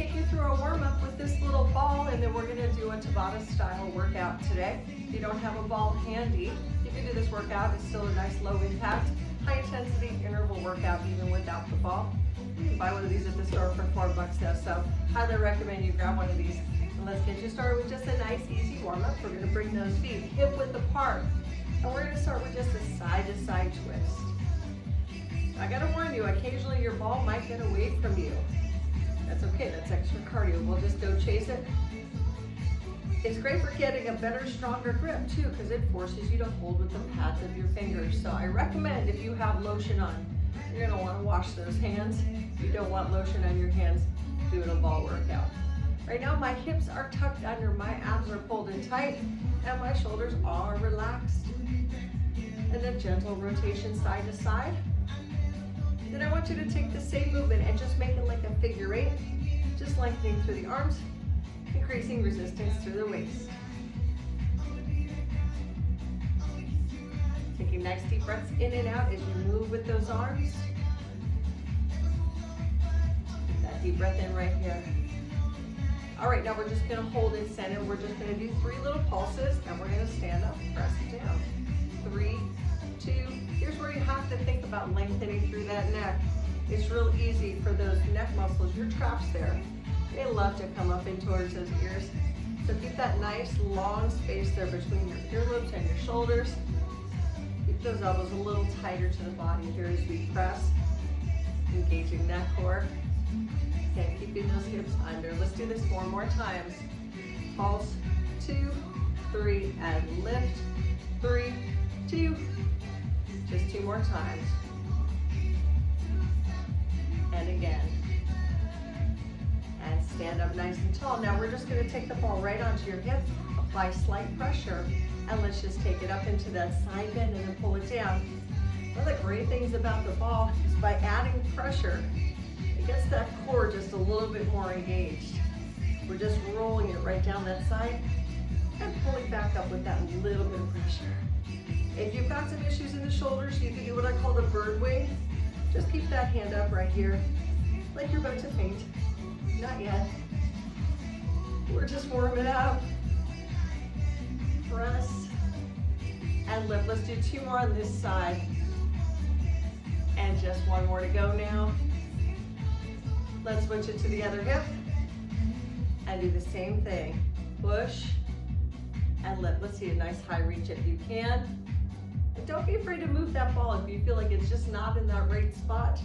take you through a warm-up with this little ball, and then we're gonna do a Tabata style workout today. If you don't have a ball handy, you can do this workout. It's still a nice low impact, high intensity interval workout even without the ball. You can buy one of these at the store for $4 though, so highly recommend you grab one of these. And let's get you started with just a nice easy warm-up. We're gonna bring those feet hip width apart, and we're gonna start with just a side-to-side twist. I gotta warn you, occasionally your ball might get away from you. That's okay, that's extra cardio. We'll just go chase it. It's great for getting a better, stronger grip too, because it forces you to hold with the pads of your fingers. So I recommend if you have lotion on, you're gonna wanna wash those hands. You don't want lotion on your hands doing a ball workout. Right now my hips are tucked under, my abs are pulled in tight, and my shoulders are relaxed. And then gentle rotation side to side. Then I want you to take the same movement and just make it like a figure eight, just lengthening through the arms, increasing resistance through the waist. Taking nice deep breaths in and out as you move with those arms. Take that deep breath in right here. All right, now we're just gonna hold in center. We're just gonna do 3 little pulses, and we're gonna stand up, press down. 3, 2, here's where you have to think about lengthening through that neck. It's real easy for those neck muscles, your traps there. They love to come up in towards those ears. So keep that nice long space there between your earlobes and your shoulders. Keep those elbows a little tighter to the body here as we press, engaging that core. Again, keeping those hips under. Let's do this 4 more times. Pulse, 2, 3, and lift. 3, 2, just 2 more times. And again. And stand up nice and tall. Now we're just gonna take the ball right onto your hip, apply slight pressure, and let's just take it up into that side bend and then pull it down. One of the great things about the ball is by adding pressure, it gets that core just a little bit more engaged. We're just rolling it right down that side and pulling back up with that little bit of pressure. If you've got some issues in the shoulders, you can do what I call the bird wing. Just keep that hand up right here, like you're about to faint. Not yet. We're just warming up. Press and lift. Let's do 2 more on this side. And just 1 more to go now. Let's switch it to the other hip and do the same thing. Push and lift. Let's see a nice high reach if you can. And don't be afraid to move that ball if you feel like it's just not in that right spot.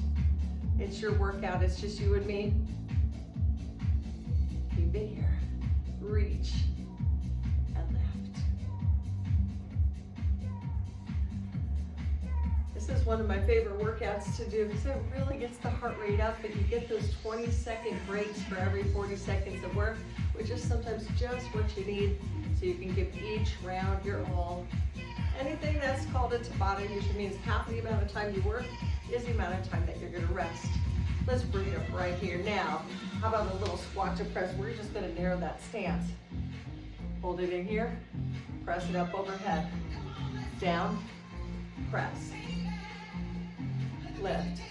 It's your workout, it's just you and me. Keep it here. Reach and lift. This is one of my favorite workouts to do because it really gets the heart rate up, and you get those 20-second breaks for every 40 seconds of work, which is sometimes just what you need, so you can give each round your all. Anything that's called a tabata usually means half the amount of time you work is the amount of time that you're gonna rest. Let's bring it up right here. Now, how about a little squat to press? We're just gonna narrow that stance. Hold it in here, press it up overhead. Down, press. Lift,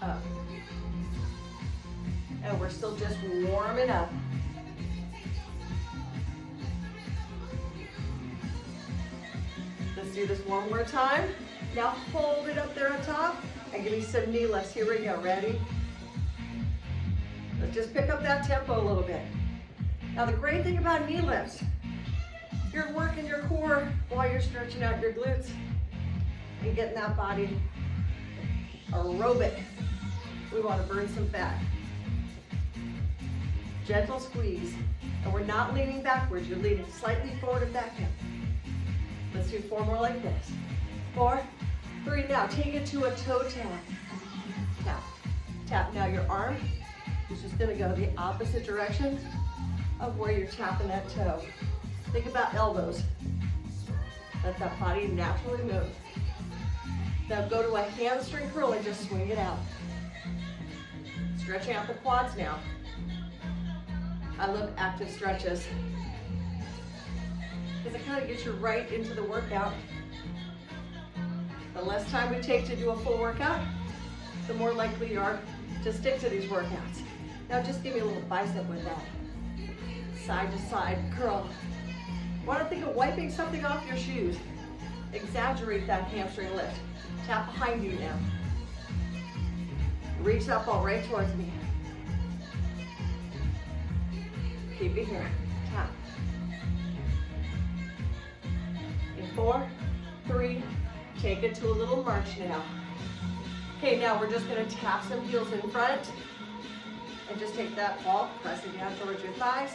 up. And we're still just warming up. Let's do this 1 more time. Now hold it up there on top and give me some knee lifts. Here we go, ready? Let's just pick up that tempo a little bit. Now the great thing about knee lifts, you're working your core while you're stretching out your glutes and getting that body aerobic. We want to burn some fat. Gentle squeeze. And we're not leaning backwards, you're leaning slightly forward at that hip. Let's do 4 more like this. 4, 3, now take it to a toe tap. Tap, tap. Now your arm is just gonna go the opposite direction of where you're tapping that toe. Think about elbows. Let that body naturally move. Now go to a hamstring curl and just swing it out. Stretching out the quads now. I love active stretches because it kind of gets you right into the workout. The less time we take to do a full workout, the more likely you are to stick to these workouts. Now just give me a little bicep with that. Side to side curl. Want to think of wiping something off your shoes. Exaggerate that hamstring lift. Tap behind you now. Reach that ball right towards me. Keep it here. Tap. In 4, 3, take it to a little march now. Okay, now we're just going to tap some heels in front and just take that ball, press it down towards your thighs.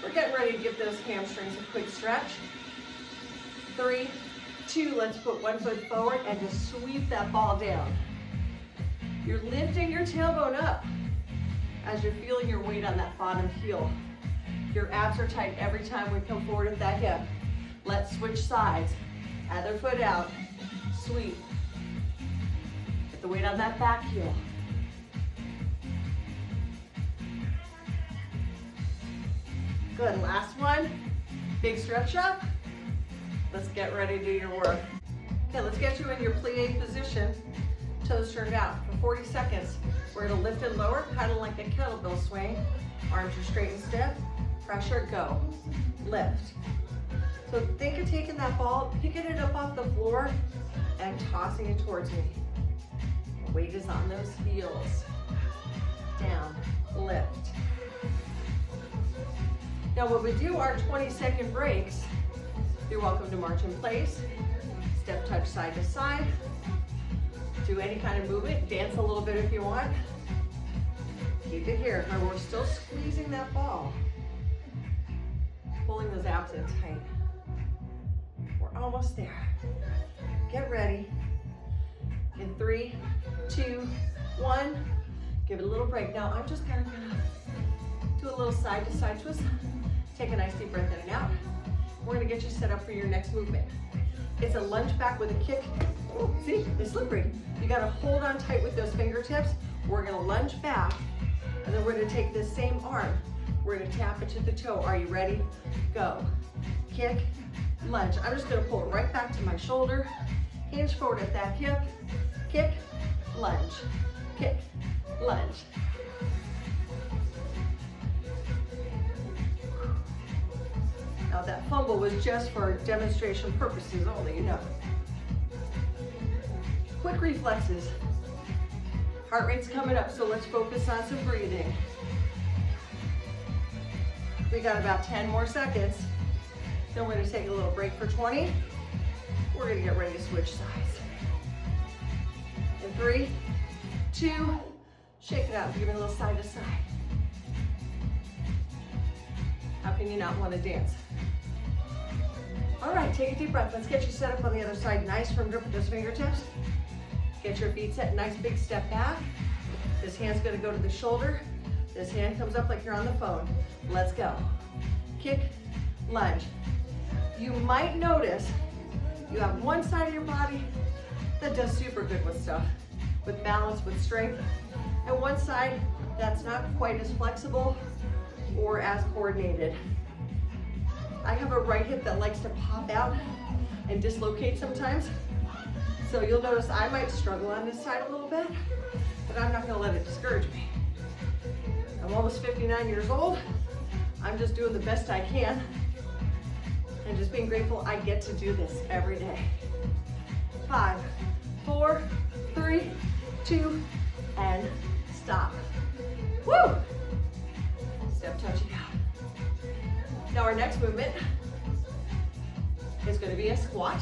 We're getting ready to give those hamstrings a quick stretch. 3, 2, let's put one foot forward and just sweep that ball down. You're lifting your tailbone up as you're feeling your weight on that bottom heel. Your abs are tight every time we come forward with that hip. Let's switch sides. Other foot out, sweep. Get the weight on that back heel. Good, last one. Big stretch up. Let's get ready to do your work. Okay, let's get you in your plie position. Toes turned out for 40 seconds. We're gonna lift and lower, kind of like a kettlebell swing. Arms are straight and stiff. Pressure, go. Lift. So think of taking that ball, picking it up off the floor, and tossing it towards me. Weight is on those heels. Down, lift. Now when we do our 20-second breaks, you're welcome to march in place, step touch side to side, do any kind of movement, dance a little bit if you want. Keep it here. Remember, we're still squeezing that ball. Pulling those abs in tight. We're almost there. Get ready. In 3, 2, 1. Give it a little break. Now I'm just kind of gonna do a little side to side twist. Take a nice deep breath in and out. We're gonna get you set up for your next movement. It's a lunge back with a kick. Oh, see, it's slippery. You gotta hold on tight with those fingertips. We're gonna lunge back, and then we're gonna take this same arm. We're gonna tap it to the toe. Are you ready? Go. Kick, lunge. I'm just gonna pull it right back to my shoulder. Hinge forward at that hip. Kick, lunge. Kick, lunge. Now that fumble was just for demonstration purposes only, you know. Quick reflexes. Heart rate's coming up, so let's focus on some breathing. We got about 10 more seconds. Then we're gonna take a little break for 20. We're gonna get ready to switch sides. In 3, 2, shake it out. Give it a little side to side. How can you not want to dance? All right, take a deep breath. Let's get you set up on the other side. Nice firm grip with those fingertips. Get your feet set, nice big step back. This hand's gonna go to the shoulder. This hand comes up like you're on the phone. Let's go. Kick, lunge. You might notice you have one side of your body that does super good with stuff, with balance, with strength, and one side that's not quite as flexible or as coordinated. I have a right hip that likes to pop out and dislocate sometimes. So you'll notice I might struggle on this side a little bit, but I'm not gonna let it discourage me. I'm almost 59 years old. I'm just doing the best I can and just being grateful I get to do this every day. 5, 4, 3, 2, and stop. Woo! Step touch it out. Now our next movement is going to be a squat,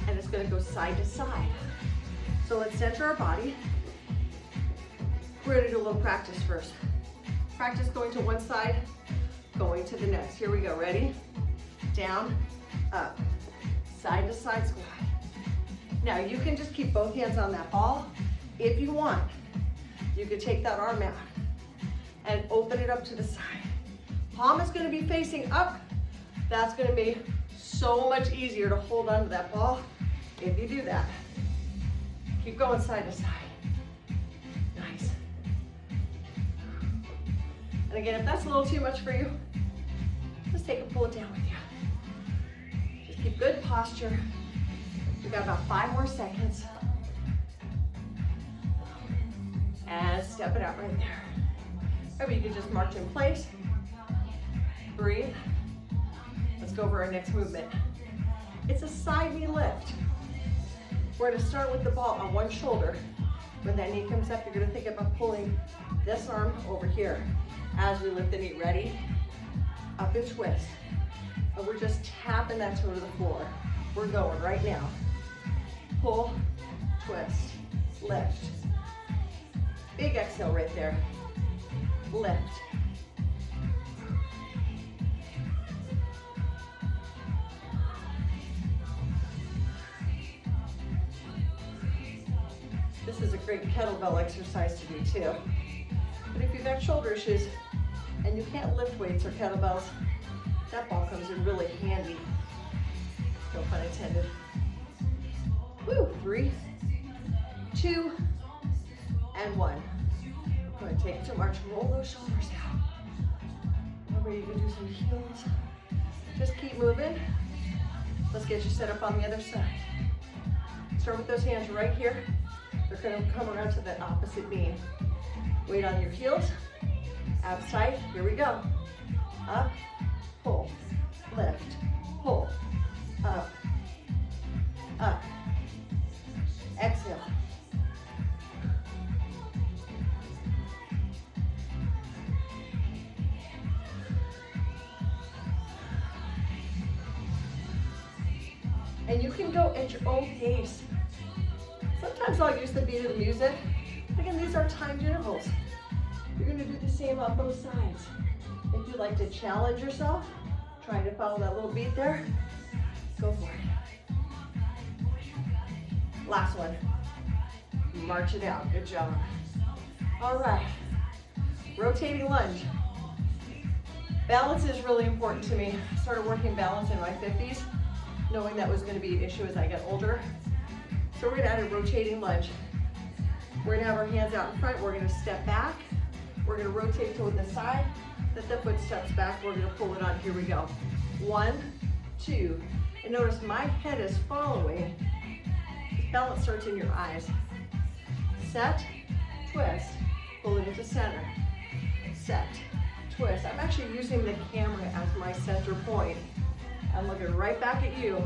and it's going to go side to side. So let's center our body. We're going to do a little practice first. Practice going to one side, going to the next. Here we go, ready? Down, up, side to side squat. Now you can just keep both hands on that ball. If you want, you could take that arm out and open it up to the side. Palm is going to be facing up. That's going to be so much easier to hold on to that ball if you do that. Keep going side to side. Nice. And again, if that's a little too much for you, just take and pull it down with you. Just keep good posture. We've got about 5 more seconds. And step it out right there. Maybe you can just march in place. Breathe. Let's go over our next movement. It's a side knee lift. We're gonna start with the ball on one shoulder. When that knee comes up, you're gonna think about pulling this arm over here as we lift the knee. Ready? Up and twist. And we're just tapping that toe to the floor. We're going right now. Pull, twist, lift. Big exhale right there. Lift. This is a great kettlebell exercise to do too. But if you've got shoulder issues and you can't lift weights or kettlebells, that ball comes in really handy. No pun intended. Woo, 3, 2, and 1. We're going to take it to march. Roll those shoulders out. Remember, you can do some heels. Just keep moving. Let's get you set up on the other side. Start with those hands right here. They're going to come around to that opposite knee. Weight on your heels. Abs tight. Here we go. Up, pull, lift, pull, up, up. Exhale. And you can go at your own pace. Sometimes I'll use the beat of the music. Again, these are timed intervals. You're gonna do the same on both sides. If you'd like to challenge yourself, trying to follow that little beat there, go for it. Last one. March it out, good job. All right, rotating lunge. Balance is really important to me. I started working balance in my 50s, knowing that was gonna be an issue as I get older. So we're gonna add a rotating lunge. We're gonna have our hands out in front, we're gonna step back, we're gonna rotate toward the side, let the foot steps back, we're gonna pull it on, here we go. 1, 2, and notice my head is following. Balance starts in your eyes. Set, twist, pull it into center. Set, twist. I'm actually using the camera as my center point. I'm looking right back at you.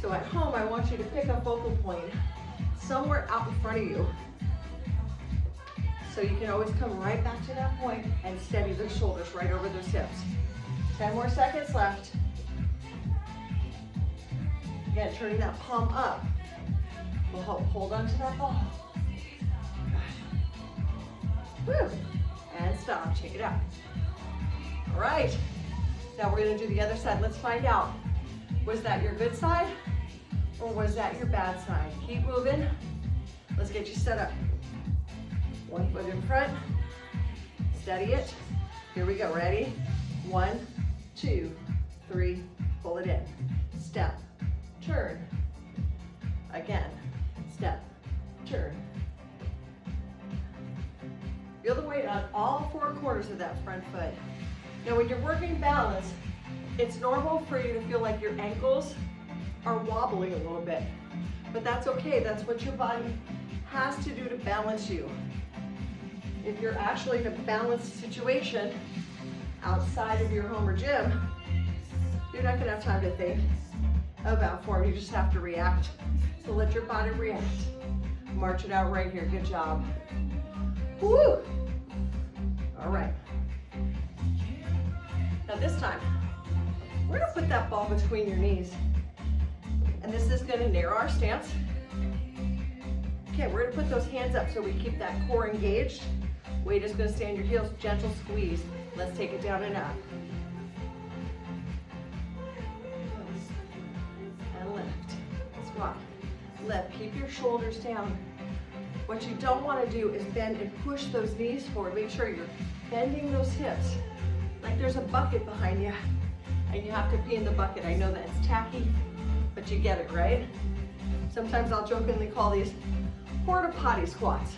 So at home, I want you to pick a focal point somewhere out in front of you. So you can always come right back to that point and steady those shoulders right over those hips. 10 more seconds left. Again, turning that palm up will help hold onto that ball. Woo. And stop, check it out. All right, now we're gonna do the other side. Let's find out, was that your good side or was that your bad side? Keep moving. Let's get you set up. One foot in front, steady it. Here we go, ready? 1, 2, 3, pull it in. Step, turn. Again, step, turn. Feel the weight on all 4 corners of that front foot. Now when you're working balance, it's normal for you to feel like your ankles are wobbling a little bit, but that's okay. That's what your body has to do to balance you. If you're actually in a balanced situation outside of your home or gym, you're not gonna have time to think about form. You just have to react. So let your body react. March it out right here, good job. Woo! All right. Now this time, we're gonna put that ball between your knees. And this is gonna narrow our stance. Okay, we're gonna put those hands up so we keep that core engaged. Weight is gonna stay on your heels, gentle squeeze. Let's take it down and up. And lift, squat, lift, keep your shoulders down. What you don't wanna do is bend and push those knees forward. Make sure you're bending those hips like there's a bucket behind you and you have to pee in the bucket. I know that it's tacky, but you get it, right? Sometimes I'll jokingly call these porta potty squats.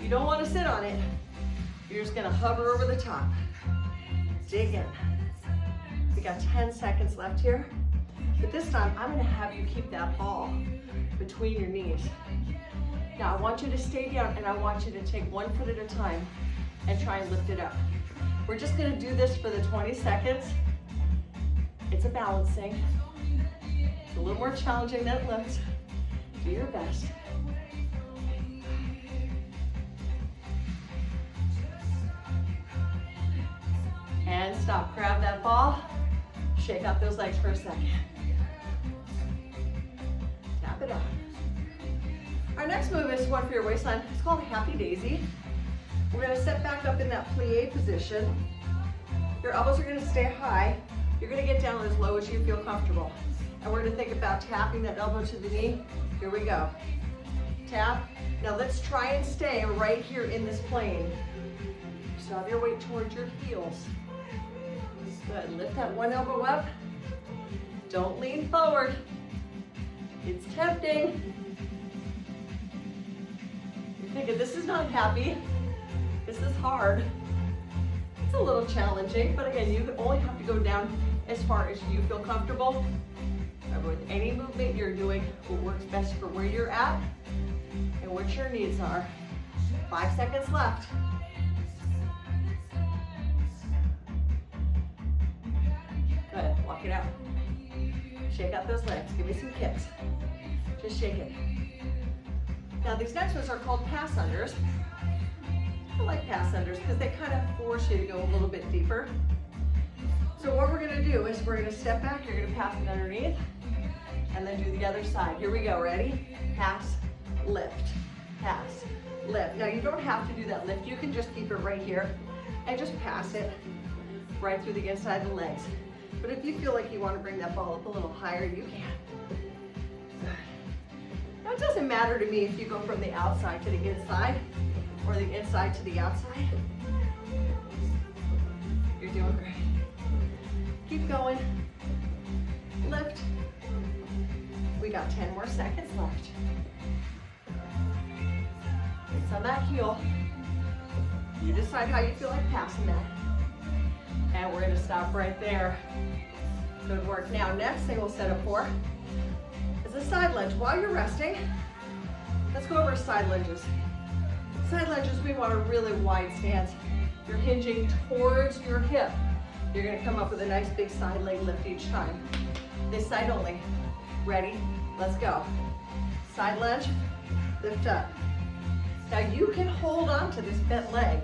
You don't want to sit on it. You're just gonna hover over the top. Dig in. We got 10 seconds left here. But this time, I'm gonna have you keep that ball between your knees. Now I want you to stay down and I want you to take 1 foot at a time and try and lift it up. We're just gonna do this for the 20 seconds. It's a balancing. It's a little more challenging than lift. Do your best. And stop, grab that ball. Shake out those legs for a second. Tap it out. Our next move is one for your waistline. It's called Happy Daisy. We're gonna step back up in that plie position. Your elbows are gonna stay high. You're gonna get down as low as you feel comfortable. And we're gonna think about tapping that elbow to the knee. Here we go. Tap. Now let's try and stay right here in this plane. So have your weight towards your heels. Good, lift that one elbow up. Don't lean forward. It's tempting. You're thinking, this is not happy. This is hard. It's a little challenging, but again, you only have to go down as far as you feel comfortable. Remember, with any movement you're doing, what works best for where you're at and what your needs are. 5 seconds left. Good, walk it out. Shake out those legs, give me some kicks. Just shake it. Now these next ones are called pass unders. I like pass unders because they kind of force you to go a little bit deeper. So what we're gonna do is we're gonna step back, you're gonna pass it underneath, and then do the other side. Here we go, ready? Pass, lift, pass, lift. Now you don't have to do that lift, you can just keep it right here and just pass it right through the inside of the legs. But if you feel like you want to bring that ball up a little higher, you can. Now it doesn't matter to me if you go from the outside to the inside or the inside to the outside. You're doing great. Keep going. Lift. We got 10 more seconds left. It's on that heel. You decide how you feel like passing that. And we're gonna stop right there. Good work. Now, next thing we'll set up for is a side lunge. While you're resting, let's go over side lunges. Side lunges, we want a really wide stance. You're hinging towards your hip. You're gonna come up with a nice big side leg lift each time. This side only. Ready? Let's go. Side lunge, lift up. Now you can hold on to this bent leg.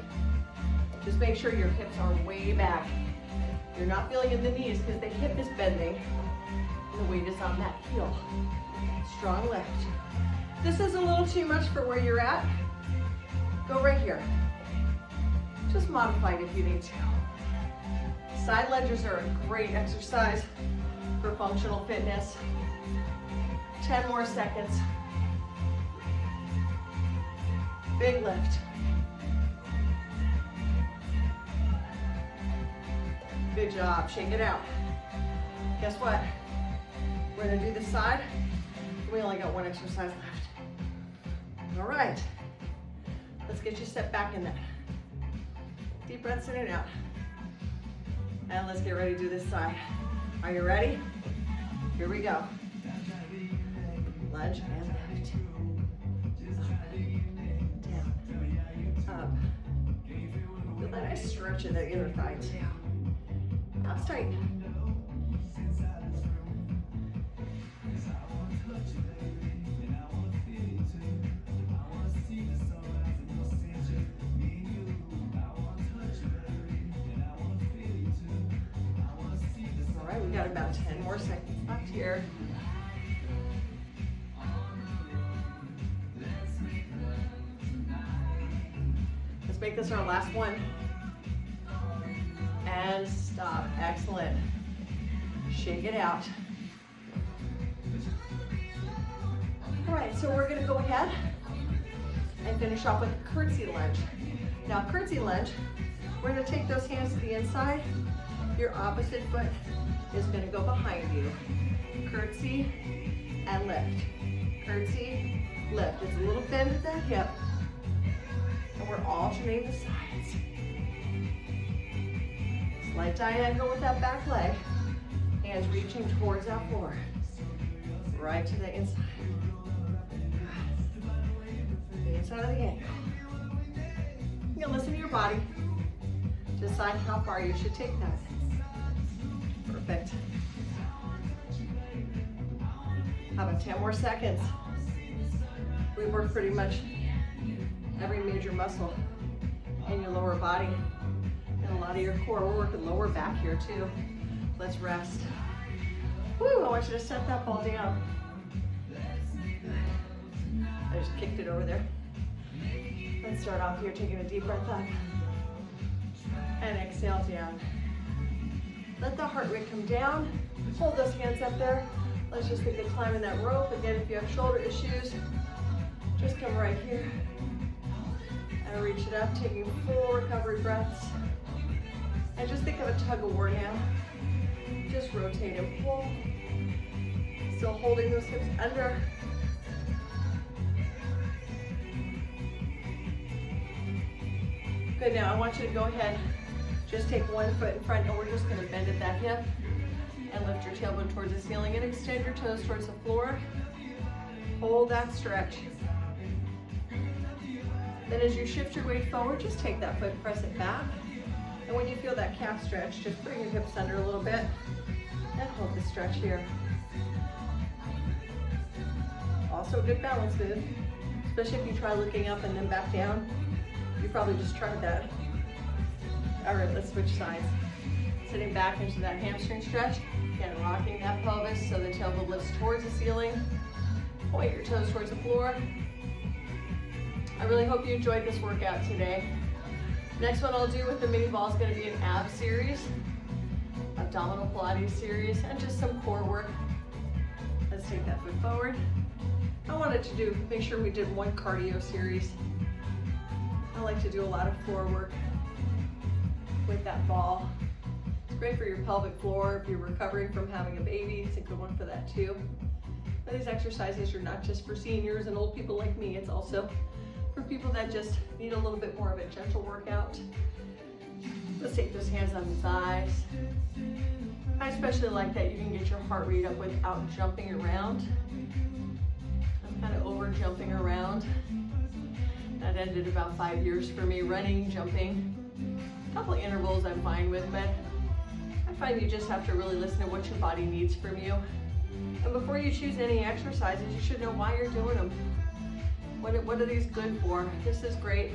Just make sure your hips are way back. You're not feeling in the knees because the hip is bending and the weight is on that heel. Strong lift. This is a little too much for where you're at. Go right here. Just modify it if you need to. Side lunges are a great exercise for functional fitness. 10 more seconds. Big lift. Good job, shake it out. Guess what? We're gonna do this side. We only got one exercise left. All right, let's get you set back in that. Deep breaths in and out. And let's get ready to do this side. Are you ready? Here we go. Lunge and lift. Down, up. Feel that nice stretch in the inner thigh too. Abs tight. All right, we got about 10 more seconds left here. Let's make this our last one. And stop. Excellent. Shake it out. All right, so we're going to go ahead and finish off with a curtsy lunge. Now, curtsy lunge, we're going to take those hands to the inside. Your opposite foot is going to go behind you. Curtsy and lift. Curtsy, lift. It's a little bend at that hip. And we're alternating the sides. Slight diagonal with that back leg. Hands reaching towards that floor. Right to the inside. inside of the ankle. You can listen to your body. Decide how far you should take that. Perfect. How about 10 more seconds? We work pretty much every major muscle in your lower body and a lot of your core. We're working lower back here too. Let's rest. Woo, I want you to set that ball down. I just kicked it over there. Let's start off here, taking a deep breath up. And exhale down. Let the heart rate come down. Hold those hands up there. Let's just think of climbing that rope. Again, if you have shoulder issues, just come right here. And reach it up, taking full recovery breaths. And just think of a tug of war now. Just rotate and pull. Still holding those hips under. Good, now I want you to go ahead, just take one foot in front and we're just gonna bend at that hip and lift your tailbone towards the ceiling and extend your toes towards the floor. Hold that stretch. Then as you shift your weight forward, just take that foot, press it back. And when you feel that calf stretch, just bring your hips under a little bit and hold the stretch here. Also a good balance move, especially if you try looking up and then back down. You probably just tried that. All right, let's switch sides. Sitting back into that hamstring stretch. Again, rocking that pelvis so the tailbone lifts towards the ceiling. Point your toes towards the floor. I really hope you enjoyed this workout today. Next one I'll do with the mini ball is going to be an ab series, abdominal Pilates series, and just some core work. Let's take that foot forward. I wanted to make sure we did one cardio series. I like to do a lot of core work with that ball. It's great for your pelvic floor. If you're recovering from having a baby, it's a good one for that too. But these exercises are not just for seniors and old people like me, it's also for people that just need a little bit more of a gentle workout. Let's take those hands on the thighs. I especially like that you can get your heart rate up without jumping around. I'm kind of over jumping around. That ended about 5 years for me, running, jumping. A couple of intervals I'm fine with, but I find you just have to really listen to what your body needs from you. And before you choose any exercises, you should know why you're doing them. What are these good for? This is great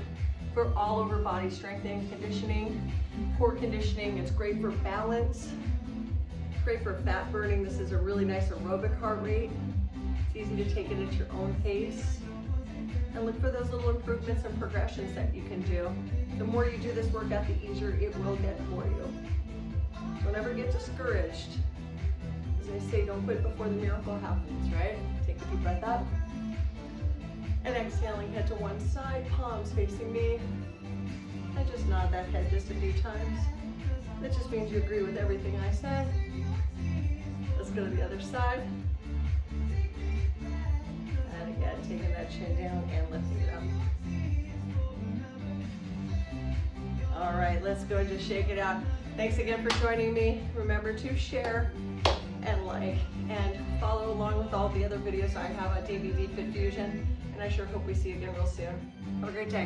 for all over body strengthening, conditioning, core conditioning. It's great for balance. It's great for fat burning. This is a really nice aerobic heart rate. It's easy to take it at your own pace. And look for those little improvements and progressions that you can do. The more you do this workout, the easier it will get for you. Don't ever get discouraged. As they say, don't quit before the miracle happens, right? Take a deep breath up. And exhaling, head to one side, palms facing me. And just nod that head just a few times. That just means you agree with everything I said. Let's go to the other side. And again, taking that chin down and lifting it up. All right, let's go and just shake it out. Thanks again for joining me. Remember to share and like and follow along with all the other videos I have on DVD Fit Fusion. And I sure hope we see you again real soon. Have a great day.